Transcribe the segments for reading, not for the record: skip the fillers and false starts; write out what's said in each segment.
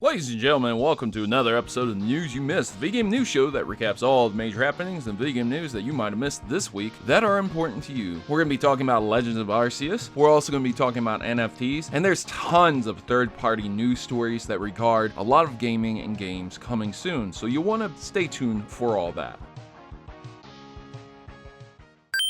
Ladies and gentlemen, welcome to another episode of the News You Missed, the video game news show that recaps all the major happenings and video game news that you might have missed this week that are important to you. We're going to be talking about Legends Arceus, we're also going to be talking about NFTs, and there's tons of third-party news stories that regard a lot of gaming and games coming soon, so you'll want to stay tuned for all that.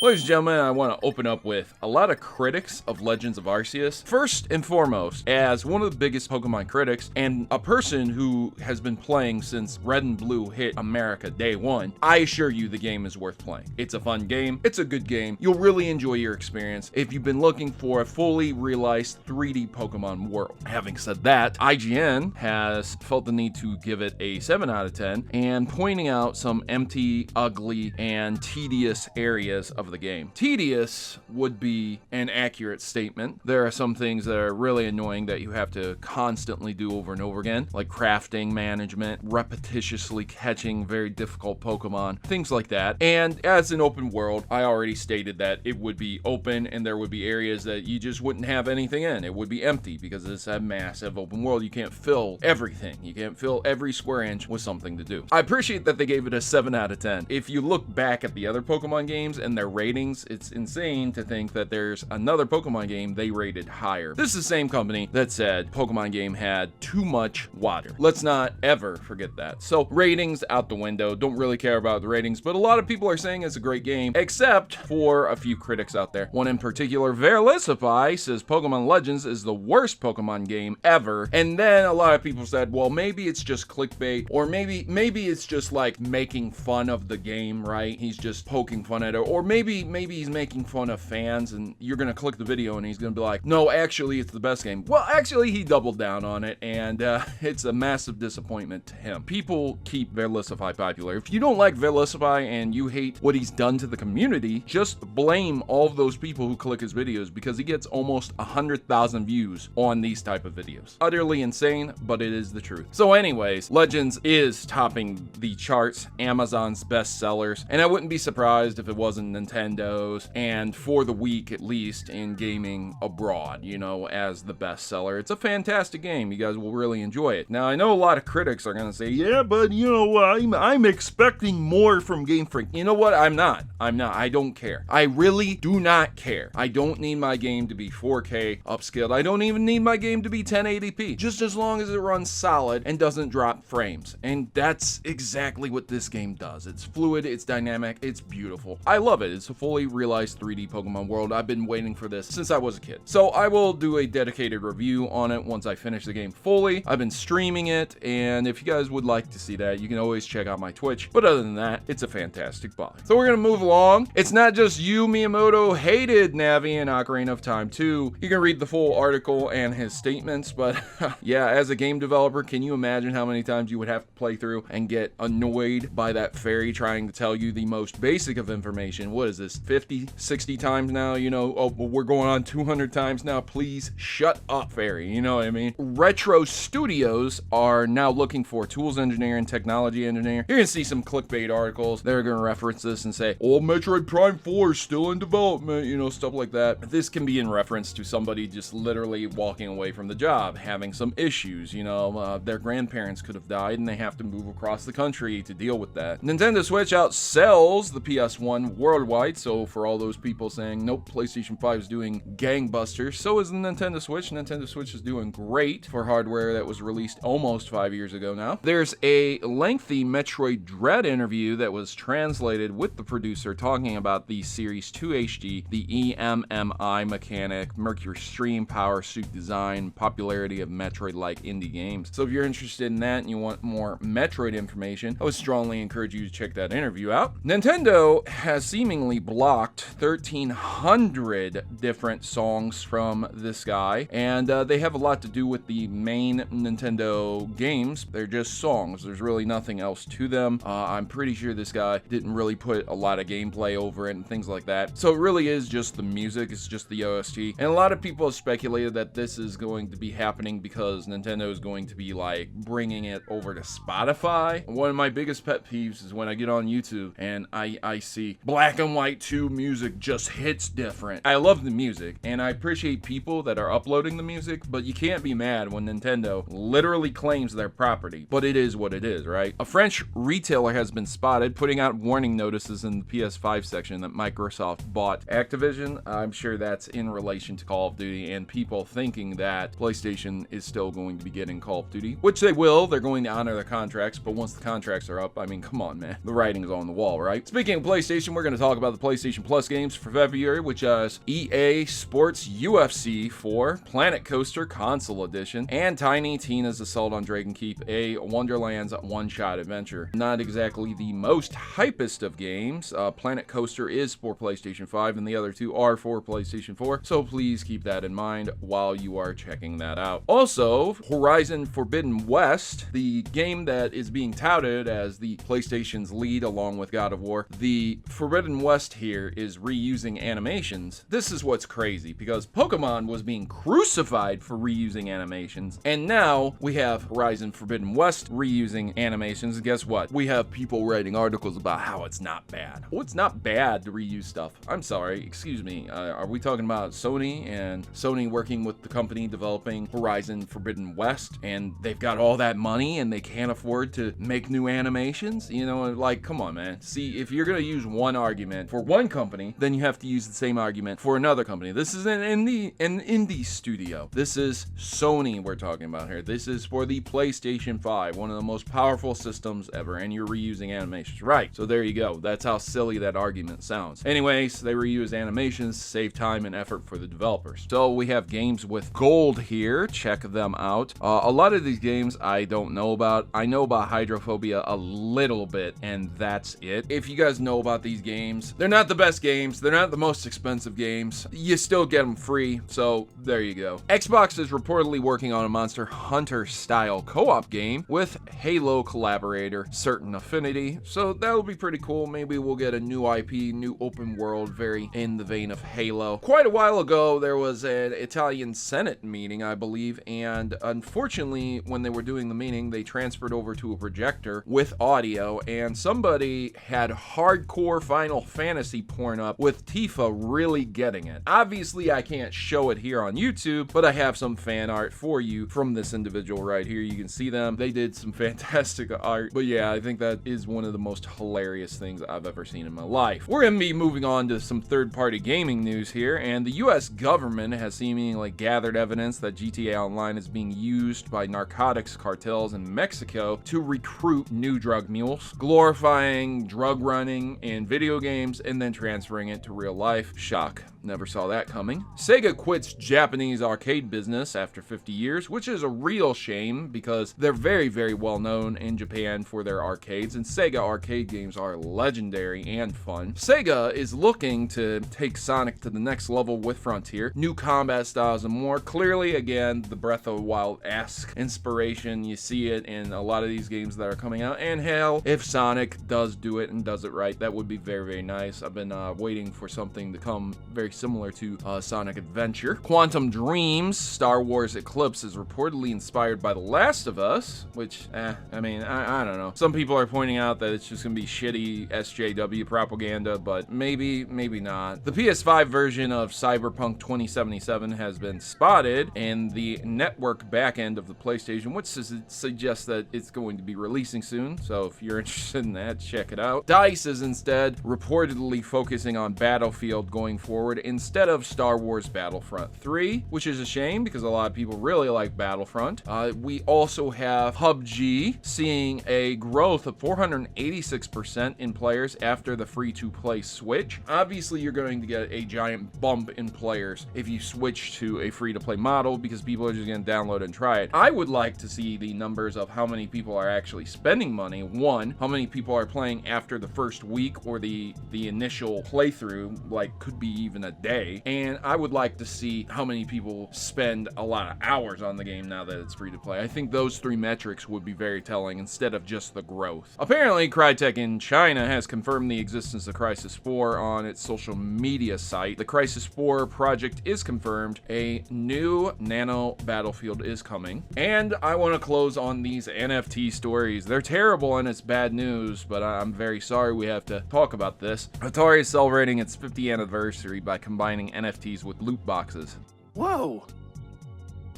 Ladies and gentlemen, I want to open up with a lot of critics of Legends of Arceus. First and foremost, as one of the biggest Pokemon critics and a person who has been playing since Red and Blue hit America day one, I assure you the game is worth playing. It's a fun game, it's a good game, you'll really enjoy your experience if you've been looking for a fully realized 3D Pokemon world. Having said that, IGN has felt the need to give it a 7 out of 10 and pointing out some empty, ugly, and tedious areas of the game. Tedious would be an accurate statement. There are some things that are really annoying that you have to constantly do over and over again, like crafting management, repetitiously catching very difficult Pokemon, things like that. And as an open world, I already stated that it would be open and there would be areas that you just wouldn't have anything in. It would be empty because it's a massive open world. You can't fill everything. You can't fill every square inch with something to do. I appreciate that they gave it a 7 out of 10. If you look back at the other Pokemon games and their ratings, it's insane to think that there's another Pokemon game they rated higher. This is the same company that said Pokemon game had too much water. Let's not ever forget that. So ratings out the window, don't really care about the ratings, but a lot of people are saying it's a great game, except for a few critics out there. One in particular, 𝗧𝗲𝗶𝗶𝗶𝗶𝗶𝗏, says Pokemon Legends is the worst Pokemon game ever. And then a lot of people said, well, maybe it's just clickbait, or maybe it's just like making fun of the game, right? He's just poking fun at it, or maybe he's making fun of fans and you're gonna click the video and he's gonna be like, no, actually it's the best game. Well, actually he doubled down on it, and it's a massive disappointment to him. People keep 𝗧𝗲𝗶𝗶𝗶𝗏 popular. If you don't like 𝗧𝗲𝗶𝗶𝗶𝗏 and you hate what he's done to the community, just blame all of those people who click his videos, because he gets almost 100,000 views on these type of videos. Utterly insane, but it is the truth. So anyways, Legends is topping the charts, Amazon's best sellers, and I wouldn't be surprised if it wasn't Nintendo's, and for the week at least in gaming abroad, you know, as the bestseller. It's a fantastic game. You guys will really enjoy it. Now, I know a lot of critics are gonna say, yeah, but you know, I'm expecting more from Game Freak. You know what? I'm not. I don't care. I really do not care. I don't need my game to be 4K upscaled. I don't even need my game to be 1080p. Just as long as it runs solid and doesn't drop frames. And that's exactly what this game does. It's fluid, it's dynamic, it's beautiful. I love it. It's a fully realized 3D Pokemon world. I've been waiting for this since I was a kid. So I will do a dedicated review on it once I finish the game fully. I've been streaming it, and if you guys would like to see that, you can always check out my Twitch. But other than that, it's a fantastic buy. So we're gonna move along. It's not just you, Miyamoto hated Navi and Ocarina of Time 2. You can read the full article and his statements, but yeah, as a game developer, can you imagine how many times you would have to play through and get annoyed by that fairy trying to tell you the most basic of information? What is this, 50, 60 times now? You know, oh, we're going on 200 times now. Please shut up, fairy. You know what I mean? Retro Studios are now looking for tools engineer and technology engineer. You're gonna see some clickbait articles. They're gonna reference this and say, oh, Metroid Prime 4 is still in development, you know, stuff like that. This can be in reference to somebody just literally walking away from the job, having some issues, you know, their grandparents could have died and they have to move across the country to deal with that. Nintendo Switch outsells the PS1 worldwide, so for all those people saying, nope, PlayStation 5 is doing gangbusters, so is the Nintendo Switch. Nintendo Switch is doing great for hardware that was released almost 5 years ago now. There's a lengthy Metroid Dread interview that was translated with the producer talking about the Series 2 HD, the EMMI mechanic, Mercury Stream, power suit design, popularity of Metroid-like indie games. So if you're interested in that and you want more Metroid information, I would strongly encourage you to check that interview out. Nintendo has seemingly blocked 1,300 different songs from this guy, and they have a lot to do with the main Nintendo games. They're just songs. There's really nothing else to them. I'm pretty sure this guy didn't really put a lot of gameplay over it and things like that. So it really is just the music. It's just the OST. And a lot of people have speculated that this is going to be happening because Nintendo is going to be like bringing it over to Spotify. One of my biggest pet peeves is when I get on YouTube and I see black and white Light 2 music just hits different. I love the music, and I appreciate people that are uploading the music, but you can't be mad when Nintendo literally claims their property. But it is what it is, right? A French retailer has been spotted putting out warning notices in the PS5 section that Microsoft bought Activision. I'm sure that's in relation to Call of Duty and people thinking that PlayStation is still going to be getting Call of Duty, which they will. They're going to honor their contracts, but once the contracts are up, I mean, come on, man. The writing's on the wall, right? Speaking of PlayStation, we're going to talk about the PlayStation Plus games for February, which is EA Sports UFC 4, Planet Coaster Console Edition, and Tiny Tina's Assault on Dragon Keep, a Wonderland's one-shot adventure. Not exactly the most hypest of games. Planet Coaster is for PlayStation 5, and the other two are for PlayStation 4, so please keep that in mind while you are checking that out. Also, Horizon Forbidden West, the game that is being touted as the PlayStation's lead along with God of War. The Forbidden West here is reusing animations. This is what's crazy, because Pokemon was being crucified for reusing animations, and now we have Horizon Forbidden West reusing animations, and guess what? We have people writing articles about how it's not bad. Oh, it's not bad to reuse stuff. I'm sorry, excuse me. Are we talking about Sony and Sony working with the company developing Horizon Forbidden West, and they've got all that money and they can't afford to make new animations? You know, like, come on, man. See, if you're gonna use one argument for one company, then you have to use the same argument for another company. This is an indie studio. This is Sony we're talking about here. This is for the PlayStation 5, one of the most powerful systems ever, and you're reusing animations. Right, so there you go. That's how silly that argument sounds. Anyways, they reuse animations to save time and effort for the developers. So we have games with gold here. Check them out. A lot of these games I don't know about. I know about Hydrophobia a little bit, and that's it. If you guys know about these games, they're not the best games. They're not the most expensive games. You still get them free, so there you go. Xbox is reportedly working on a Monster Hunter style co-op game with Halo collaborator Certain Affinity, so that'll be pretty cool. Maybe we'll get a new IP, new open world, very in the vein of Halo. Quite a while ago, there was an Italian Senate meeting, I believe, and unfortunately, when they were doing the meeting, they transferred over to a projector with audio, and somebody had hardcore Final Fantasy porn up with Tifa really getting it. Obviously, I can't show it here on YouTube, but I have some fan art for you from this individual right here. You can see them. They did some fantastic art, but yeah, I think that is one of the most hilarious things I've ever seen in my life. We're gonna be moving on to some third-party gaming news here, and the US government has seemingly gathered evidence that GTA Online is being used by narcotics cartels in Mexico to recruit new drug mules, glorifying drug running in video games and then transferring it to real life. Shock. Never saw that coming. Sega quits Japanese arcade business after 50 years, which is a real shame because they're very, very well known in Japan for their arcades, and Sega arcade games are legendary and fun. Sega is looking to take Sonic to the next level with Frontier, new combat styles and more. Clearly, again, the Breath of the Wild-esque inspiration. You see it in a lot of these games that are coming out, and hell, if Sonic does do it and does it right, that would be very, very nice. I've been waiting for something to come very similar to Sonic Adventure. Quantum Dreams Star Wars Eclipse is reportedly inspired by The Last of Us, which, I mean, I don't know. Some people are pointing out that it's just gonna be shitty SJW propaganda, but maybe not. The PS5 version of Cyberpunk 2077 has been spotted in the network backend of the PlayStation, which suggests that it's going to be releasing soon, so if you're interested in that, check it out. DICE is instead reportedly focusing on Battlefield going forward instead of Star Wars Battlefront 3, which is a shame because a lot of people really like Battlefront. We also have PUBG seeing a growth of 486% in players after the free-to-play switch. Obviously, you're going to get a giant bump in players if you switch to a free-to-play model because people are just going to download and try it. I would like to see the numbers of how many people are actually spending money. One, how many people are playing after the first week or the initial playthrough, like could be even a a day, and I would like to see how many people spend a lot of hours on the game now that it's free to play. I think those 3 metrics would be very telling instead of just the growth. Apparently, Crytek in China has confirmed the existence of Crysis 4 on its social media site. The Crysis 4 project is confirmed. A new Nano Battlefield is coming. And I want to close on these NFT stories. They're terrible and it's bad news, but I'm very sorry we have to talk about this. Atari is celebrating its 50th anniversary by combining NFTs with loot boxes. Whoa!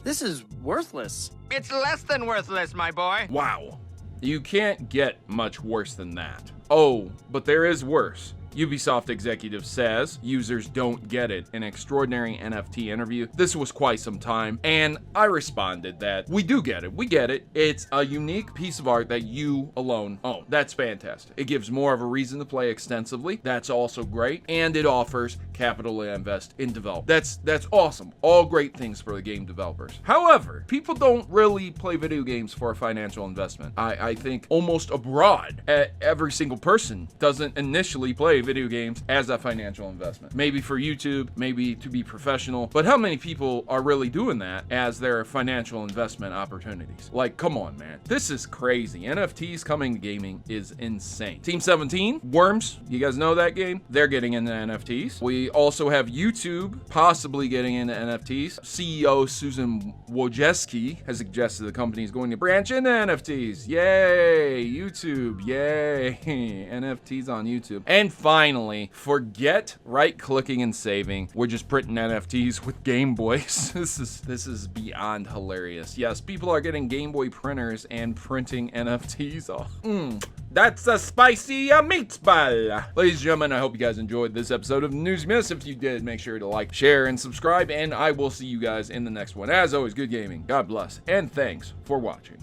This is worthless. It's less than worthless, my boy. Wow. You can't get much worse than that. Oh, but there is worse. Ubisoft executive says users don't get it. An extraordinary NFT interview. This was quite some time, and I responded that we do get it. We get it. It's a unique piece of art that you alone own. That's fantastic. It gives more of a reason to play extensively. That's also great, and it offers capital to invest in development. That's awesome. All great things for the game developers. However, people don't really play video games for a financial investment. I think almost abroad, every single person doesn't initially play video games as a financial investment. Maybe for YouTube, maybe to be professional, but how many people are really doing that as their financial investment opportunities? Like, come on, man. This is crazy. NFTs coming to gaming is insane. Team 17, Worms, you guys know that game? They're getting into NFTs. We also have YouTube possibly getting into NFTs. CEO Susan Wojcicki has suggested the company is going to branch into NFTs. Yay, YouTube, yay, NFTs on YouTube. And finally, forget right-clicking and saving. We're just printing NFTs with Game Boys. This is beyond hilarious. Yes, people are getting Game Boy printers and printing NFTs off. That's a spicy meatball. Ladies and gentlemen, I hope you guys enjoyed this episode of News Miss. If you did, make sure to like, share, and subscribe, and I will see you guys in the next one. As always, good gaming. God bless, and thanks for watching.